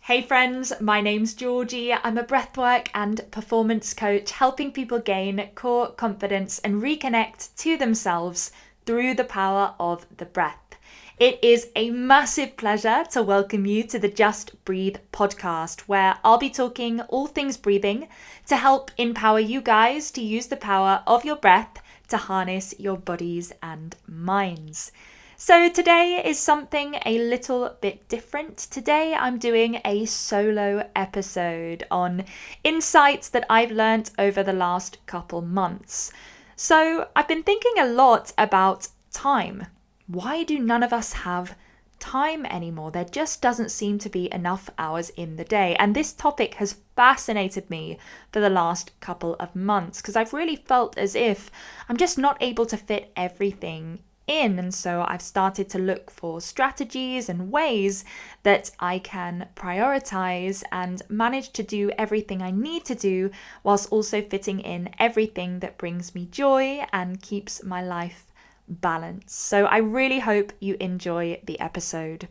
Hey friends, my name's Georgie. I'm a breathwork and performance coach helping people gain core confidence and reconnect to themselves through the power of the breath. It is a massive pleasure to welcome you to the Just Breathe podcast, where I'll be talking all things breathing to help empower you guys to use the power of your breath to harness your bodies and minds. So today is something a little bit different. Today I'm doing a solo episode on insights that I've learnt over the last couple months. So I've been thinking a lot about time. Why do none of us have time anymore? There just doesn't seem to be enough hours in the day. And this topic has fascinated me for the last couple of months because I've really felt as if I'm just not able to fit everything in. And so I've started to look for strategies and ways that I can prioritize and manage to do everything I need to do whilst also fitting in everything that brings me joy and keeps my life balanced. So I really hope you enjoy the episode.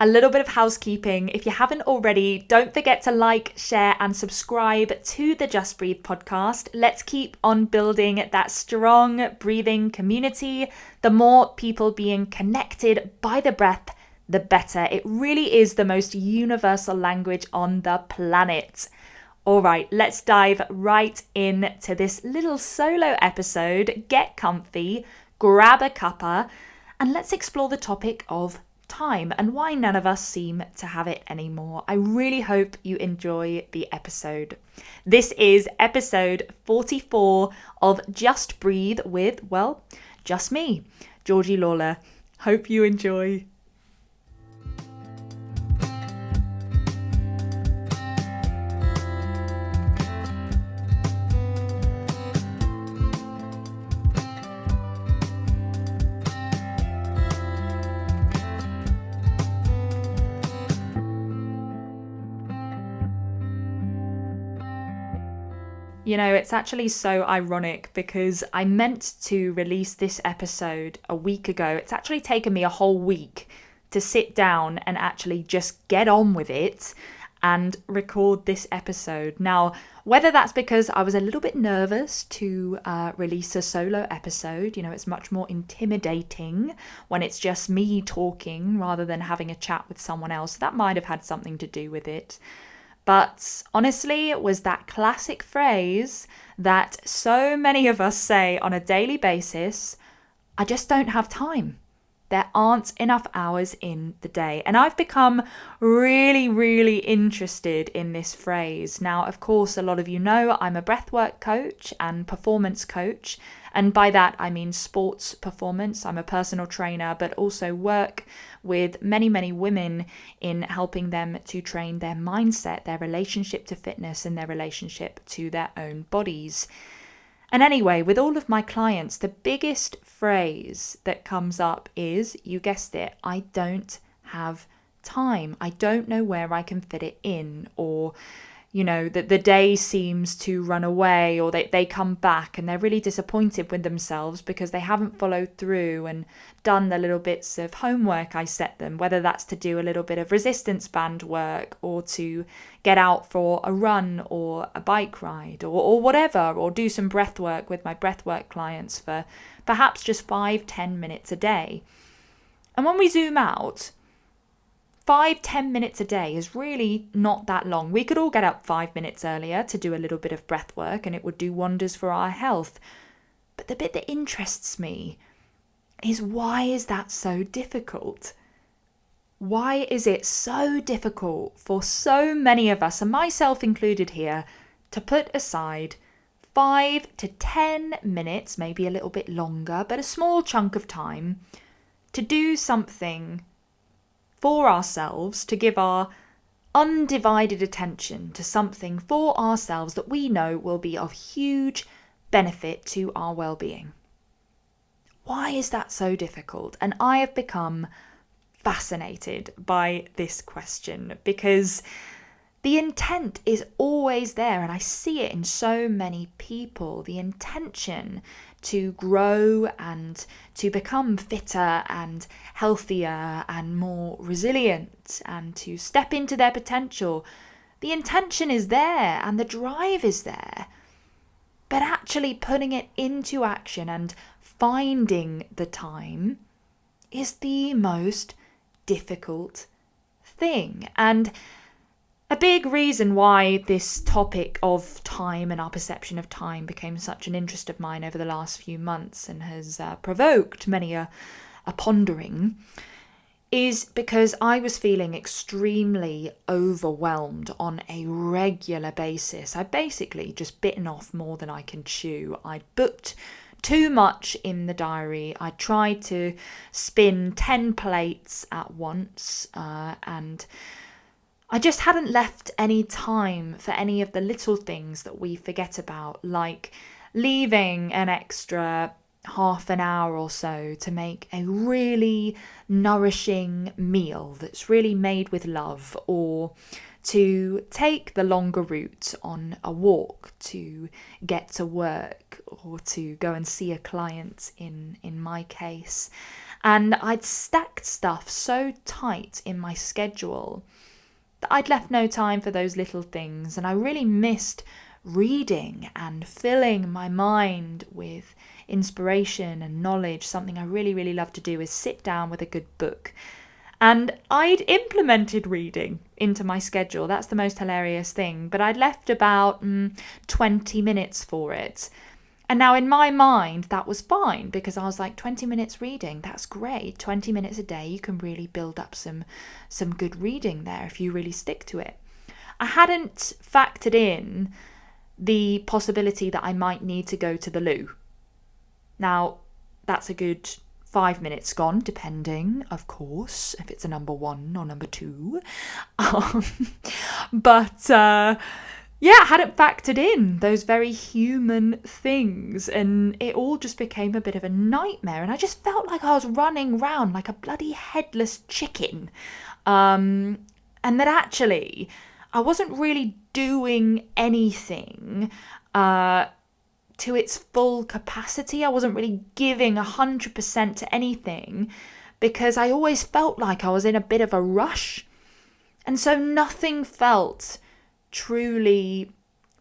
A little bit of housekeeping. If you haven't already, don't forget to like, share, and subscribe to the Just Breathe podcast. Let's keep on building that strong breathing community. The more people being connected by the breath, the better. It really is the most universal language on the planet. All right, let's dive right into this little solo episode. Get comfy, grab a cuppa, and let's explore the topic of time and why none of us seem to have it anymore. I really hope you enjoy the episode. This is episode 44 of Just Breathe with, well, just me, Georgie Lawler. Hope you enjoy. You know, it's actually so ironic because I meant to release this episode a week ago. It's actually taken me a whole week to sit down and actually just get on with it and record this episode. Now, whether that's because I was a little bit nervous to release a solo episode, you know, it's much more intimidating when it's just me talking rather than having a chat with someone else. That might have had something to do with it. But honestly, it was that classic phrase that so many of us say on a daily basis, I just don't have time. There aren't enough hours in the day. And I've become really interested in this phrase. Now, of course, a lot of you know I'm a breathwork coach and performance coach. And by that, I mean sports performance. I'm a personal trainer, but also work with many women in helping them to train their mindset, their relationship to fitness, and their relationship to their own bodies. And anyway, with all of my clients, the biggest phrase that comes up is, you guessed it, I don't have time. I don't know where I can fit it in, or you know, that the day seems to run away, or they come back and they're really disappointed with themselves because they haven't followed through and done the little bits of homework I set them, whether that's to do a little bit of resistance band work or to get out for a run or a bike ride or whatever, or do some breath work with my breathwork clients for perhaps just 5-10 minutes a day. And when we zoom out, 5-10 minutes a day is really not that long. We could all get up 5 minutes earlier to do a little bit of breath work and it would do wonders for our health. But the bit that interests me is, why is that so difficult? Why is it so difficult for so many of us, and myself included here, to put aside 5 to 10 minutes, maybe a little bit longer, but a small chunk of time to do something for ourselves, to give our undivided attention to something for ourselves that we know will be of huge benefit to our well-being? Why is that so difficult? And I have become fascinated by this question because the intent is always there, and I see it in so many people. The intention to grow and to become fitter and healthier and more resilient and to step into their potential. The intention is there and the drive is there. But actually putting it into action and finding the time is the most difficult thing. And a big reason why this topic of time and our perception of time became such an interest of mine over the last few months and has provoked many a pondering is because I was feeling extremely overwhelmed on a regular basis. I'd basically just bitten off more than I can chew. I'd booked too much in the diary. I tried to spin 10 plates at once and I just hadn't left any time for any of the little things that we forget about, like leaving an extra half an hour or so to make a really nourishing meal that's really made with love, or to take the longer route on a walk to get to work, or to go and see a client in my case. And I'd stacked stuff so tight in my schedule that I'd left no time for those little things, and I really missed reading and filling my mind with inspiration and knowledge. Something I really, really love to do is sit down with a good book. And I'd implemented reading into my schedule. That's the most hilarious thing. But I'd left about 20 minutes for it. And now in my mind, that was fine, because I was like, 20 minutes reading, that's great. 20 minutes a day, you can really build up some good reading there if you really stick to it. I hadn't factored in the possibility that I might need to go to the loo. Now, that's a good 5 minutes gone, depending, of course, if it's a number 1 or number 2. Yeah, I hadn't factored in those very human things, and it all just became a bit of a nightmare, and I just felt like I was running round like a bloody headless chicken, and that actually I wasn't really doing anything to its full capacity. I wasn't really giving 100% to anything, because I always felt like I was in a bit of a rush, and so nothing felt truly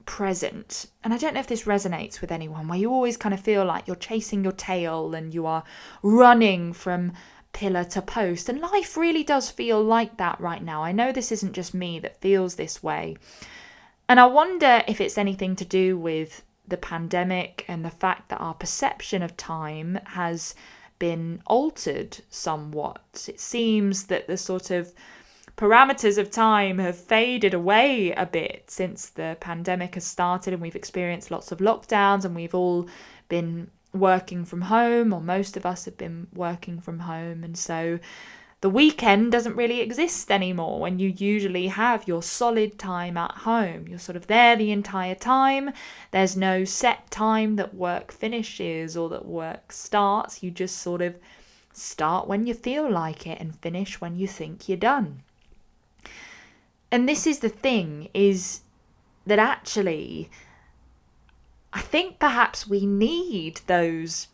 present. And I don't know if this resonates with anyone, where you always kind of feel like you're chasing your tail and you are running from pillar to post, and life really does feel like that right now. I know this isn't just me that feels this way, and I wonder if it's anything to do with the pandemic and the fact that our perception of time has been altered somewhat. It seems that the sort of parameters of time have faded away a bit since the pandemic has started, and we've experienced lots of lockdowns, and we've all been working from home, or most of us have been working from home, and so the weekend doesn't really exist anymore when you usually have your solid time at home. You're sort of there the entire time. There's no set time that work finishes or that work starts. You just sort of start when you feel like it and finish when you think you're done. And this is the thing, is that actually I think perhaps we need those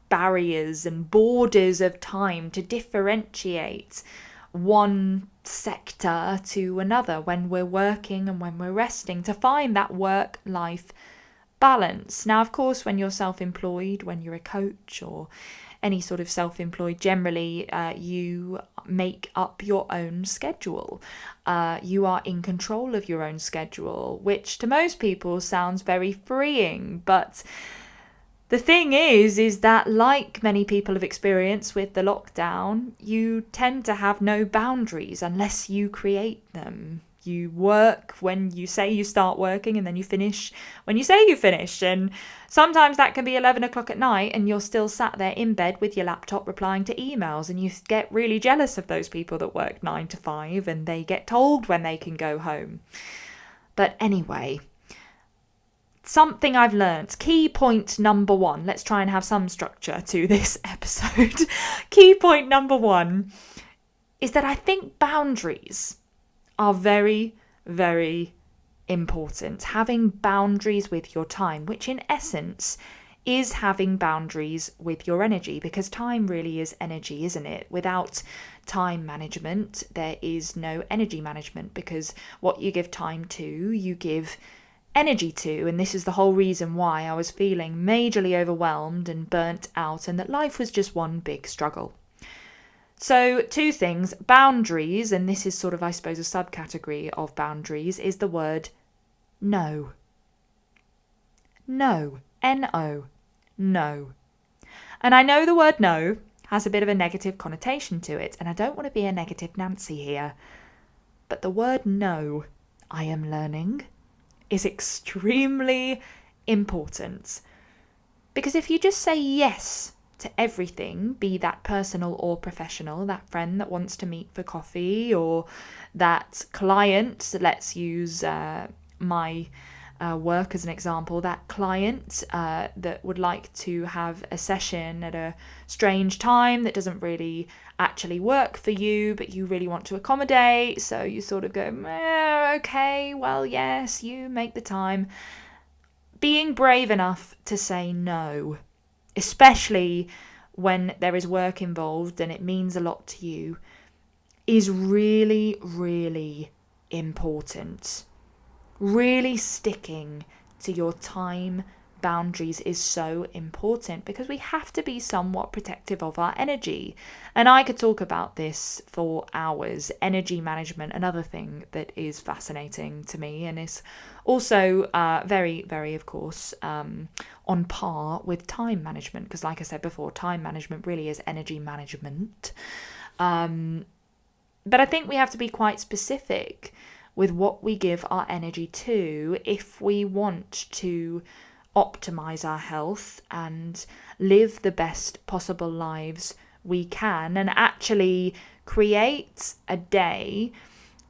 barriers and borders of time to differentiate one sector to another when we're working and when we're resting, to find that work-life balance. Now, of course, when you're self-employed, when you're a coach or any sort of self-employed, generally you make up your own schedule. You are in control of your own schedule, which to most people sounds very freeing. But the thing is that, like many people have experienced with the lockdown, you tend to have no boundaries unless you create them. You work when you say you start working, and then you finish when you say you finish. And sometimes that can be 11 o'clock at night and you're still sat there in bed with your laptop replying to emails, and you get really jealous of those people that work 9 to 5 and they get told when they can go home. But anyway, something I've learnt, key point number 1, let's try and have some structure to this episode. Key point number 1 is that I think boundaries are very, very important. Having boundaries with your time, which in essence is having boundaries with your energy, because time really is energy, isn't it? Without time management, there is no energy management, because what you give time to, you give energy to. And this is the whole reason why I was feeling majorly overwhelmed and burnt out, and that life was just one big struggle. So 2 things, boundaries, and this is sort of, I suppose, a subcategory of boundaries, is the word no. No. N-O. No. And I know the word no has a bit of a negative connotation to it, and I don't want to be a negative Nancy here, but the word no, I am learning, is extremely important. Because if you just say yes to everything, be that personal or professional, that friend that wants to meet for coffee, or that client, let's use my work as an example, that client that would like to have a session at a strange time that doesn't really actually work for you, but you really want to accommodate, so you sort of go, okay, well, yes, you make the time. Being brave enough to say no, especially when there is work involved and it means a lot to you, is really, really important. Really sticking to your time boundaries is so important, because we have to be somewhat protective of our energy. And I could talk about this for hours. Energy management, another thing that is fascinating to me, and is also very, very, of course, on par with time management, because like I said before, time management really is energy management. But I think we have to be quite specific with what we give our energy to if we want to optimize our health and live the best possible lives we can, and actually create a day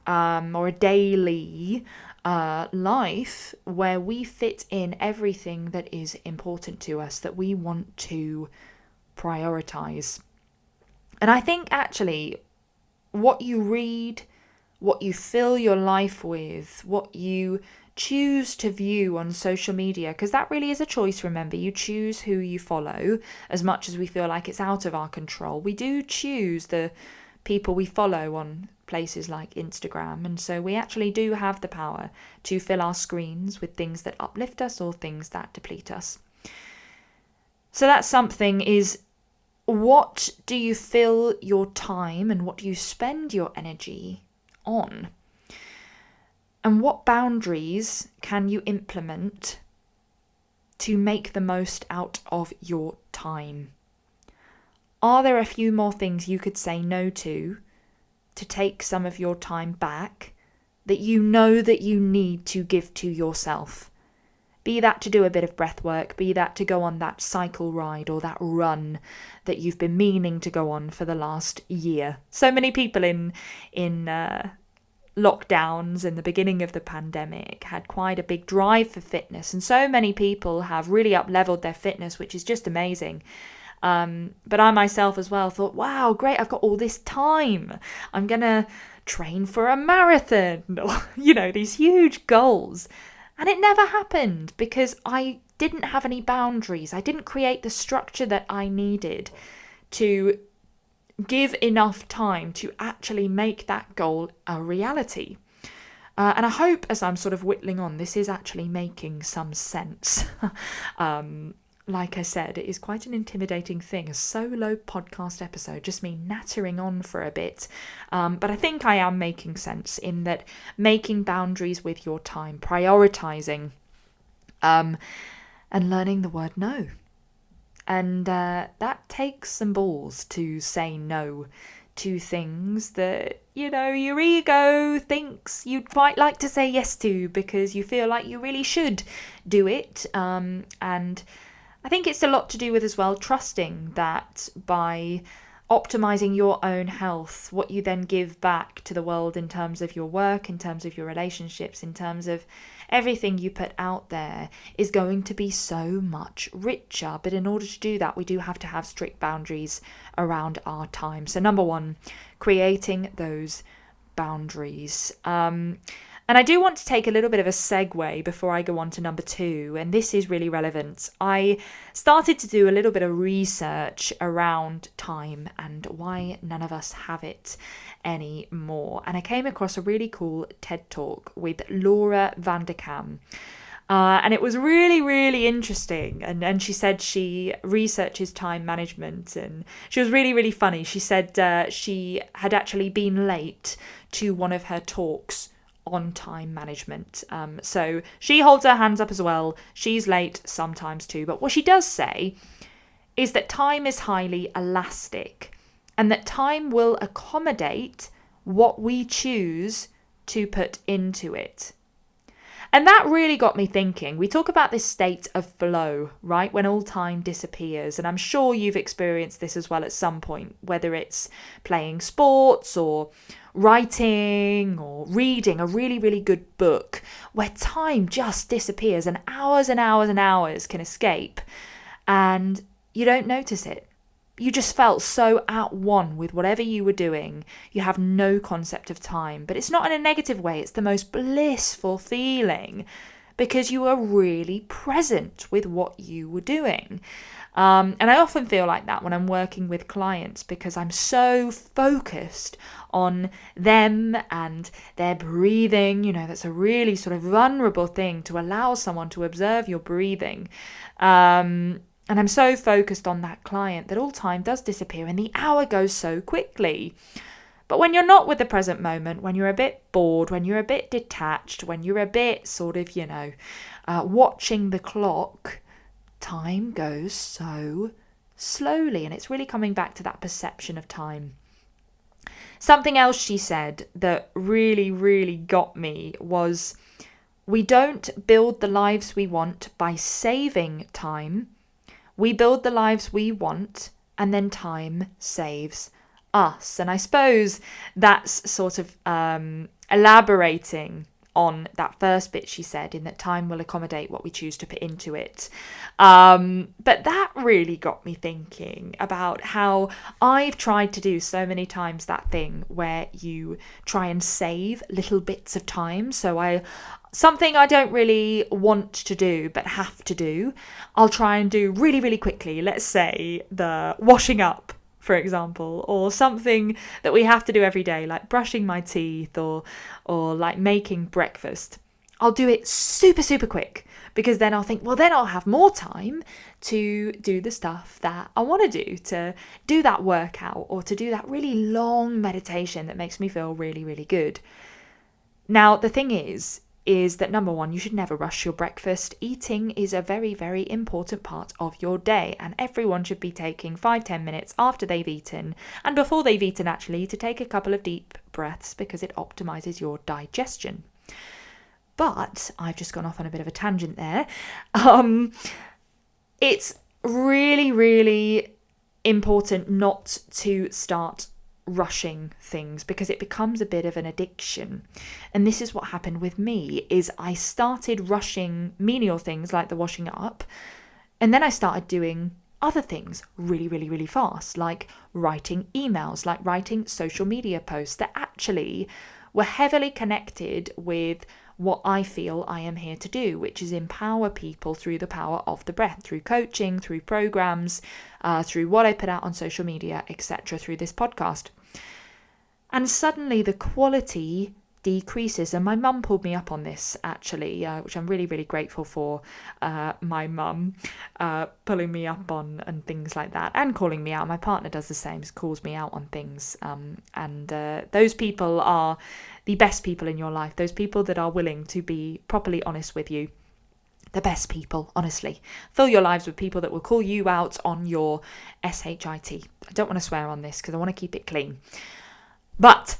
or a daily life where we fit in everything that is important to us, that we want to prioritize. And I think actually what you read, what you fill your life with, what you choose to view on social media, because that really is a choice, remember. You choose who you follow. As much as we feel like it's out of our control, we do choose the people we follow on places like Instagram, and so we actually do have the power to fill our screens with things that uplift us or things that deplete us. So that's something, is what do you fill your time and what do you spend your energy on? And what boundaries can you implement to make the most out of your time? Are there a few more things you could say no to take some of your time back that you know that you need to give to yourself? Be that to do a bit of breath work, be that to go on that cycle ride or that run that you've been meaning to go on for the last year. So many people in lockdowns in the beginning of the pandemic had quite a big drive for fitness, and so many people have really up-leveled their fitness, which is just amazing. But I myself as well thought, wow, great, I've got all this time. I'm going to train for a marathon, or, these huge goals. And it never happened because I didn't have any boundaries. I didn't create the structure that I needed to give enough time to actually make that goal a reality. And I hope, as I'm sort of whittling on, this is actually making some sense. Like I said, it is quite an intimidating thing, a solo podcast episode, just me nattering on for a bit. But I think I am making sense in that making boundaries with your time, prioritising, and learning the word no. And that takes some balls to say no to things that, your ego thinks you'd quite like to say yes to because you feel like you really should do it. And I think it's a lot to do with as well trusting that by optimizing your own health, what you then give back to the world in terms of your work, in terms of your relationships, in terms of everything you put out there is going to be so much richer. But in order to do that, we do have to have strict boundaries around our time. So number one, creating those boundaries. And And I do want to take a little bit of a segue before I go on to number 2, and this is really relevant. I started to do a little bit of research around time and why none of us have it anymore. And I came across a really cool TED Talk with Laura Vanderkam. And it was really, really interesting. And she said she researches time management, and she was really, really funny. She said she had actually been late to one of her talks on time management. So she holds her hands up as well. She's late sometimes too. But what she does say is that time is highly elastic and that time will accommodate what we choose to put into it. And that really got me thinking. We talk about this state of flow, right? When all time disappears. And I'm sure you've experienced this as well at some point, whether it's playing sports or writing or reading a really, really good book where time just disappears and hours and hours and hours can escape and you don't notice it. You just felt so at one with whatever you were doing. You have no concept of time. But it's not in a negative way. It's the most blissful feeling because you are really present with what you were doing. And I often feel like that when I'm working with clients because I'm so focused on them and their breathing. You know, that's a really sort of vulnerable thing to allow someone to observe your breathing. And I'm so focused on that client that all time does disappear and the hour goes so quickly. But when you're not with the present moment, when you're a bit bored, when you're a bit detached, when you're a bit sort of, watching the clock, time goes so slowly. And it's really coming back to that perception of time. Something else she said that really, really got me was we don't build the lives we want by saving time. We build the lives we want, and then time saves us. And I suppose that's sort of elaborating on that first bit she said, in that time will accommodate what we choose to put into it. But that really got me thinking about how I've tried to do so many times that thing where you try and save little bits of time. So something I don't really want to do but have to do, I'll try and do really, really quickly. Let's say the washing up, for example, or something that we have to do every day, like brushing my teeth or like making breakfast. I'll do it super, super quick because then I'll think, well, then I'll have more time to do the stuff that I want to do that workout or to do that really long meditation that makes me feel really, really good. Now, the thing is that number one, you should never rush your breakfast. Eating is a very, very important part of your day, and everyone should be taking 5-10 minutes after they've eaten and before they've eaten actually to take a couple of deep breaths because it optimizes your digestion. But I've just gone off on a bit of a tangent there. It's really, really important not to start rushing things because it becomes a bit of an addiction. And this is what happened with me, is I started rushing menial things like the washing up, and then I started doing other things really, really, really fast, like writing emails, like writing social media posts that actually were heavily connected with what I feel I am here to do, which is empower people through the power of the breath, through coaching, through programs, through what I put out on social media, etc., through this podcast. And suddenly the quality decreases. And my mum pulled me up on this, actually, which I'm really, really grateful for. My mum pulling me up on and things like that, and calling me out. My partner does the same, calls me out on things. And those people are the best people in your life, those people that are willing to be properly honest with you. The best people, honestly. Fill your lives with people that will call you out on your SHIT. I don't want to swear on this because I want to keep it clean. But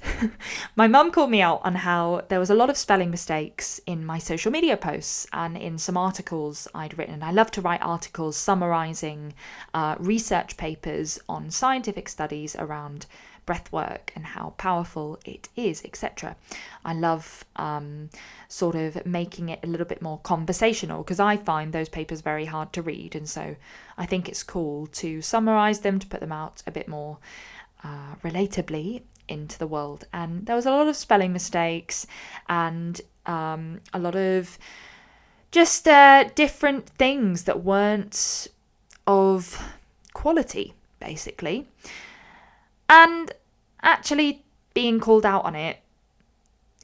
my mum called me out on how there was a lot of spelling mistakes in my social media posts and in some articles I'd written. I love to write articles summarising research papers on scientific studies around breathwork and how powerful it is, etc. I love sort of making it a little bit more conversational because I find those papers very hard to read, and so I think it's cool to summarise them, to put them out a bit more relatably into the world. And there was a lot of spelling mistakes and a lot of just different things that weren't of quality, basically. And actually being called out on it,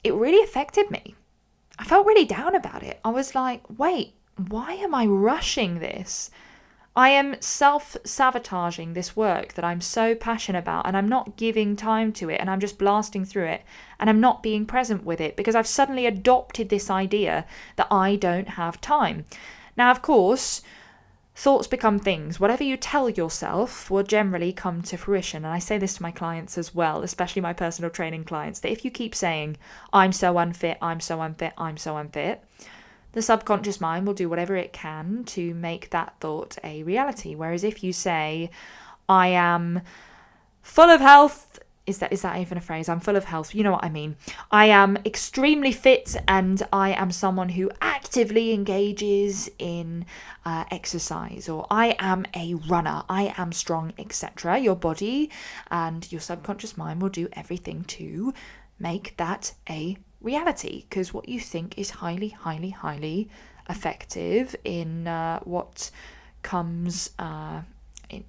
it really affected me. I felt really down about it. I was like, wait, why am I rushing this? I am self-sabotaging this work that I'm so passionate about, and I'm not giving time to it, and I'm just blasting through it, and I'm not being present with it because I've suddenly adopted this idea that I don't have time. Now, of course, thoughts become things. Whatever you tell yourself will generally come to fruition. And I say this to my clients as well, especially my personal training clients, that if you keep saying, I'm so unfit, I'm so unfit, I'm so unfit, the subconscious mind will do whatever it can to make that thought a reality. Whereas if you say, I am full of health, is that even a phrase? I'm full of health. You know what I mean. I am extremely fit and I am someone who actively engages in exercise, or I am a runner, I am strong, etc. Your body and your subconscious mind will do everything to make that a reality, because what you think is highly, highly, highly effective in what comes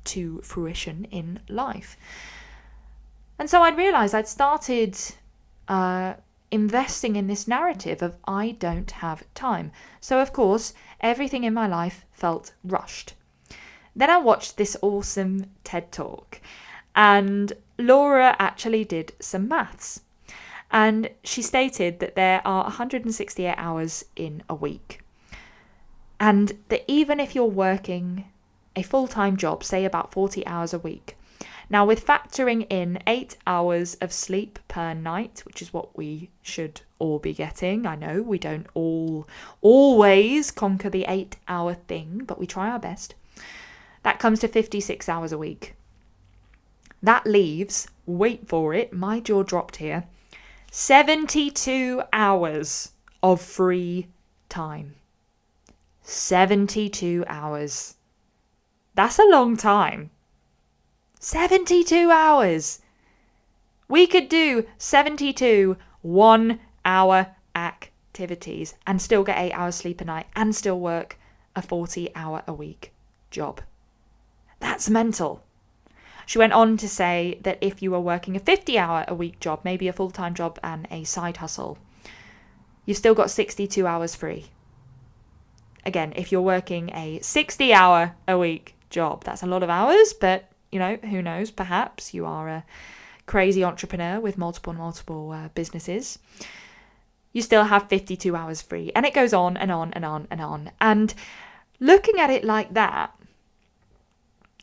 to fruition in life. And so I'd realised I'd started investing in this narrative of I don't have time. So, of course, everything in my life felt rushed. Then I watched this awesome TED Talk, and Laura actually did some maths. And she stated that there are 168 hours in a week. And that even if you're working a full-time job, say about 40 hours a week, now, with factoring in 8 hours of sleep per night, which is what we should all be getting. I know we don't always conquer the 8-hour thing, but we try our best. That comes to 56 hours a week. That leaves, wait for it, my jaw dropped here, 72 hours of free time. 72 hours. That's a long time. 72 hours. We could do 72 1-hour activities and still get 8 hours sleep a night and still work a 40-hour a week job. That's mental. She went on to say that if you were working a 50-hour a week job, maybe a full-time job and a side hustle, you've still got 62 hours free. Again, if you're working a 60-hour a week job, that's a lot of hours, but you know, who knows, perhaps you are a crazy entrepreneur with multiple businesses. You still have 52 hours free. And it goes on and on and on and on. And looking at it like that,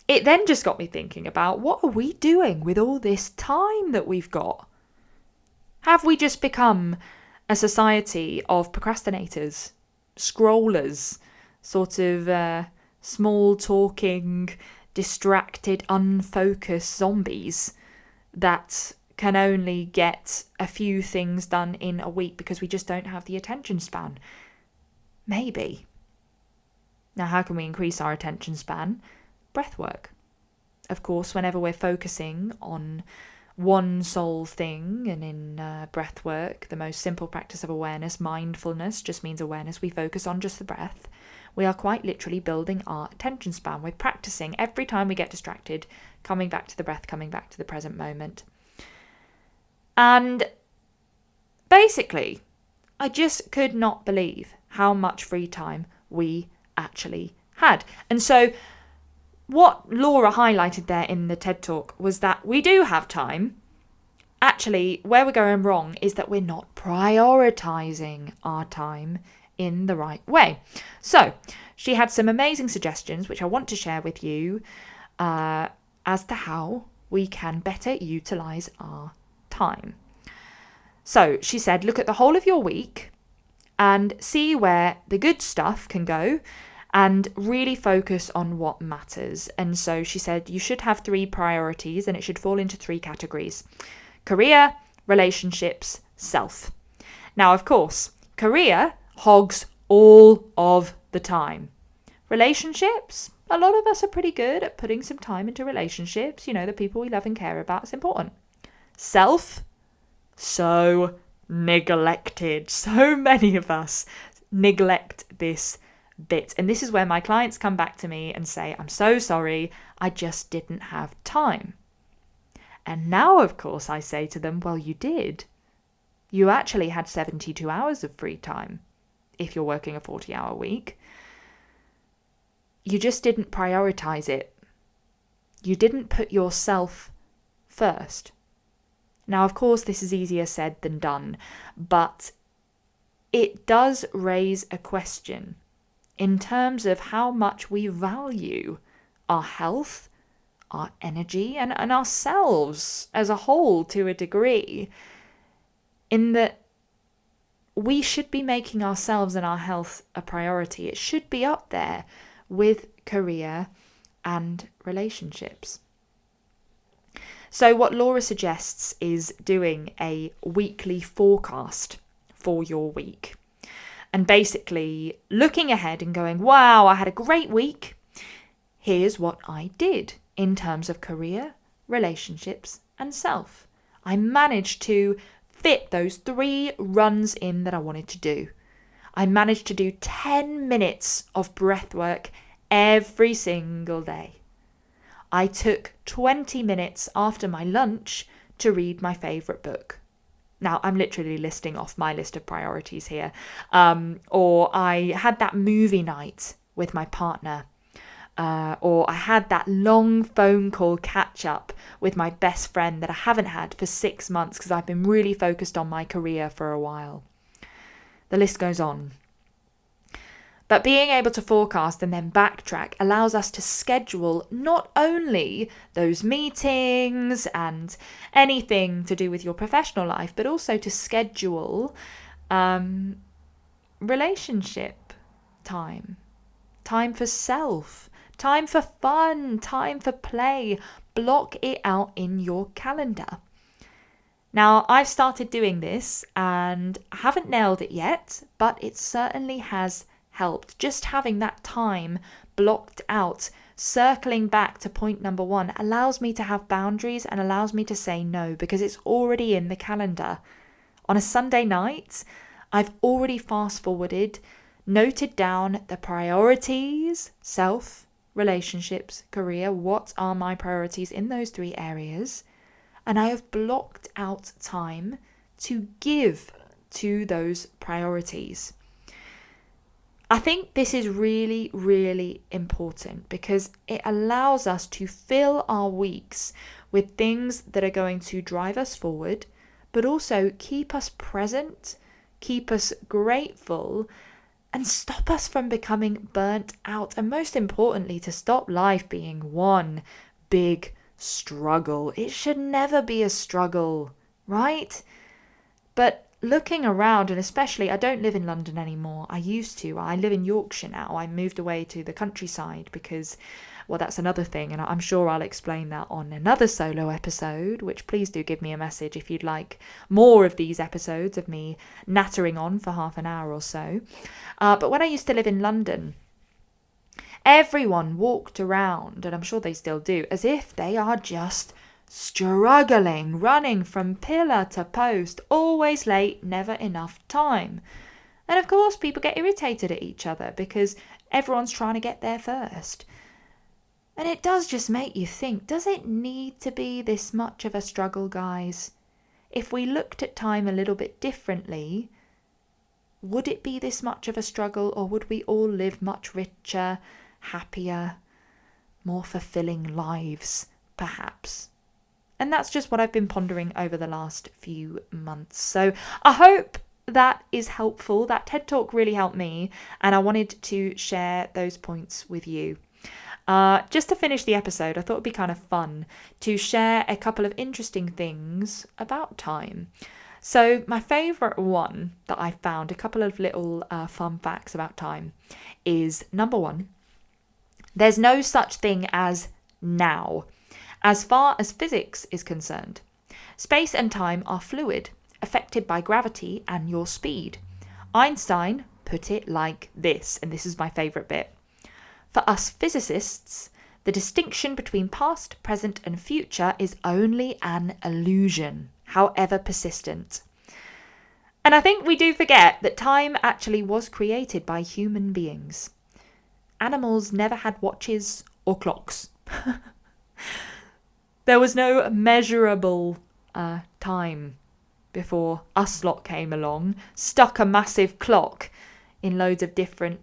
it then just got me thinking about, what are we doing with all this time that we've got? Have we just become a society of procrastinators, scrollers, sort of small talking, distracted, unfocused zombies that can only get a few things done in a week because we just don't have the attention span? Maybe. Now, how can we increase our attention span? Breath work. Of course, whenever we're focusing on one sole thing, and in breath work, the most simple practice of awareness, mindfulness, just means awareness, we focus on just the breath. We are quite literally building our attention span. We're practicing every time we get distracted, coming back to the breath, coming back to the present moment. And basically, I just could not believe how much free time we actually had. And so what Laura highlighted there in the TED Talk was that we do have time. Actually, where we're going wrong is that we're not prioritizing our time in the right way. So she had some amazing suggestions, which I want to share with you as to how we can better utilize our time. So she said, look at the whole of your week and see where the good stuff can go and really focus on what matters. And so she said you should have 3 priorities, and it should fall into 3 categories: career, relationships, self. Now, of course, career hogs all of the time. Relationships, a lot of us are pretty good at putting some time into relationships. You know, the people we love and care about is important. Self, so neglected. So many of us neglect this bit. And this is where my clients come back to me and say, I'm so sorry, I just didn't have time. And now, of course, I say to them, well, you did. You actually had 72 hours of free time if you're working a 40-hour week. You just didn't prioritize it. You didn't put yourself first. Now, of course, this is easier said than done, but it does raise a question in terms of how much we value our health, our energy, and ourselves as a whole to a degree, in that we should be making ourselves and our health a priority. It should be up there with career and relationships. So what Laura suggests is doing a weekly forecast for your week. And basically looking ahead and going, wow, I had a great week. Here's what I did in terms of career, relationships, and self. I managed to fit those 3 runs in that I wanted to do. I managed to do 10 minutes of breath work every single day. I took 20 minutes after my lunch to read my favourite book. Now, I'm literally listing off my list of priorities here. Or I had that movie night with my partner. Or I had that long phone call catch up with my best friend that I haven't had for 6 months because I've been really focused on my career for a while. The list goes on. But being able to forecast and then backtrack allows us to schedule not only those meetings and anything to do with your professional life, but also to schedule relationship time for self, time for fun, time for play. Block it out in your calendar. Now, I've started doing this and I haven't nailed it yet, but it certainly has helped. Just having that time blocked out, circling back to point number 1, allows me to have boundaries and allows me to say no because it's already in the calendar. On a Sunday night, I've already fast forwarded, noted down the priorities, self, relationships, career, what are my priorities in those 3 areas, and I have blocked out time to give to those priorities. I think this is really, really important because it allows us to fill our weeks with things that are going to drive us forward, but also keep us present, keep us grateful, and stop us from becoming burnt out. And most importantly, to stop life being one big struggle. It should never be a struggle, right? But looking around, and especially, I don't live in London anymore. I used to. I live in Yorkshire now. I moved away to the countryside because, well, that's another thing, and I'm sure I'll explain that on another solo episode, which please do give me a message if you'd like more of these episodes of me nattering on for half an hour or so. But when I used to live in London, everyone walked around, and I'm sure they still do, as if they are just struggling, running from pillar to post, always late, never enough time. And of course, people get irritated at each other because everyone's trying to get there first. And it does just make you think, does it need to be this much of a struggle, guys? If we looked at time a little bit differently, would it be this much of a struggle, or would we all live much richer, happier, more fulfilling lives, perhaps? And that's just what I've been pondering over the last few months. So I hope that is helpful. That TED Talk really helped me, and I wanted to share those points with you. Just to finish the episode, I thought it'd be kind of fun to share a couple of interesting things about time. So my favourite one that I found, a couple of little fun facts about time, is number 1, there's no such thing as now. As far as physics is concerned, space and time are fluid, affected by gravity and your speed. Einstein put it like this, and this is my favourite bit. For us physicists, The distinction between past, present, and future is only an illusion, however persistent. And I think we do forget that time actually was created by human beings. Animals never had watches or clocks. There was no measurable time before us lot came along, stuck a massive clock in loads of different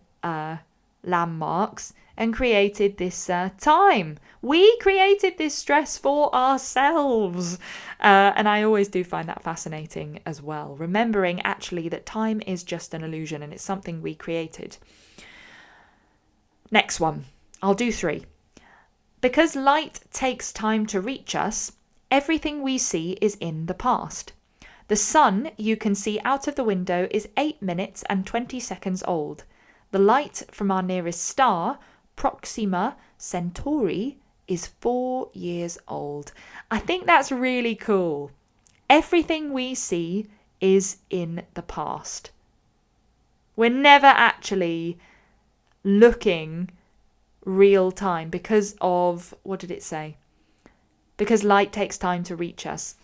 landmarks and created this time. We created this stress for ourselves. And I always do find that fascinating as well. Remembering actually that time is just an illusion and it's something we created. Next one. I'll do 3. Because light takes time to reach us, everything we see is in the past. The sun you can see out of the window is 8 minutes and 20 seconds old. The light from our nearest star, Proxima Centauri, is 4 years old. I think that's really cool. Everything we see is in the past. We're never actually looking real time because of, what did it say? Because light takes time to reach us.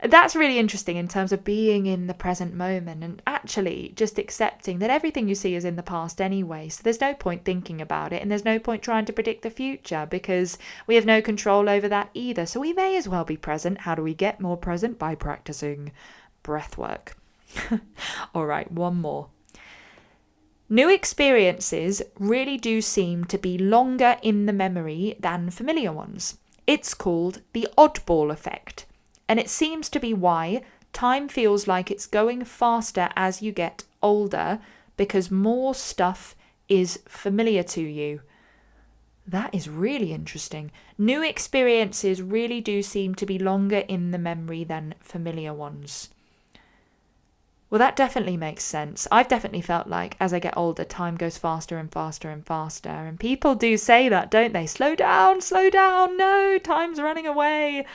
That's really interesting in terms of being in the present moment and actually just accepting that everything you see is in the past anyway. So there's no point thinking about it and there's no point trying to predict the future because we have no control over that either. So we may as well be present. How do we get more present? By practicing breath work. All right, one more. New experiences really do seem to be longer in the memory than familiar ones. It's called the oddball effect. And it seems to be why time feels like it's going faster as you get older because more stuff is familiar to you. That is really interesting. New experiences really do seem to be longer in the memory than familiar ones. Well, that definitely makes sense. I've definitely felt like as I get older, time goes faster and faster and faster. And people do say that, don't they? Slow down, no, time's running away.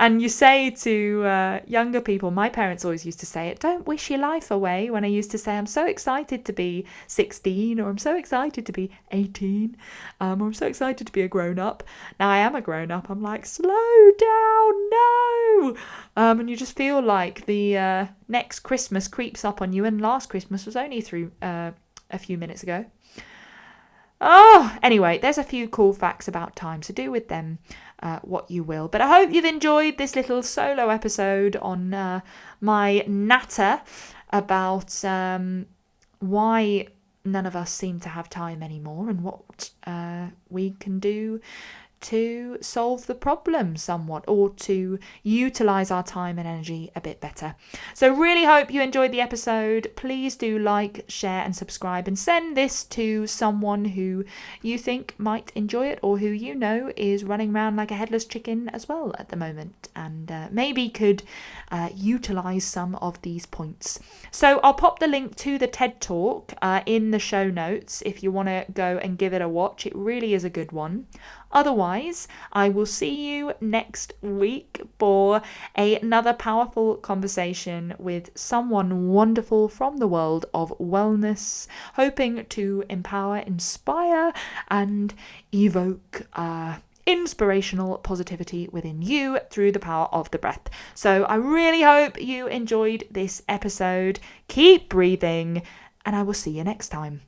And you say to younger people, my parents always used to say it, don't wish your life away. When I used to say, I'm so excited to be 16 or I'm so excited to be 18 or I'm so excited to be a grown up. Now I am a grown up. I'm like, slow down, no. And you just feel like the next Christmas creeps up on you. And last Christmas was only through a few minutes ago. Oh, anyway, there's a few cool facts about time, so do with them what you will. But I hope you've enjoyed this little solo episode on my natter about why none of us seem to have time anymore and what we can do to solve the problem somewhat or to utilise our time and energy a bit better. So really hope you enjoyed the episode. Please do like, share and subscribe and send this to someone who you think might enjoy it or who you know is running around like a headless chicken as well at the moment and maybe could utilise some of these points. So I'll pop the link to the TED Talk in the show notes if you want to go and give it a watch. It really is a good one. Otherwise, I will see you next week for another powerful conversation with someone wonderful from the world of wellness, hoping to empower, inspire, and evoke inspirational positivity within you through the power of the breath. So I really hope you enjoyed this episode. Keep breathing, and I will see you next time.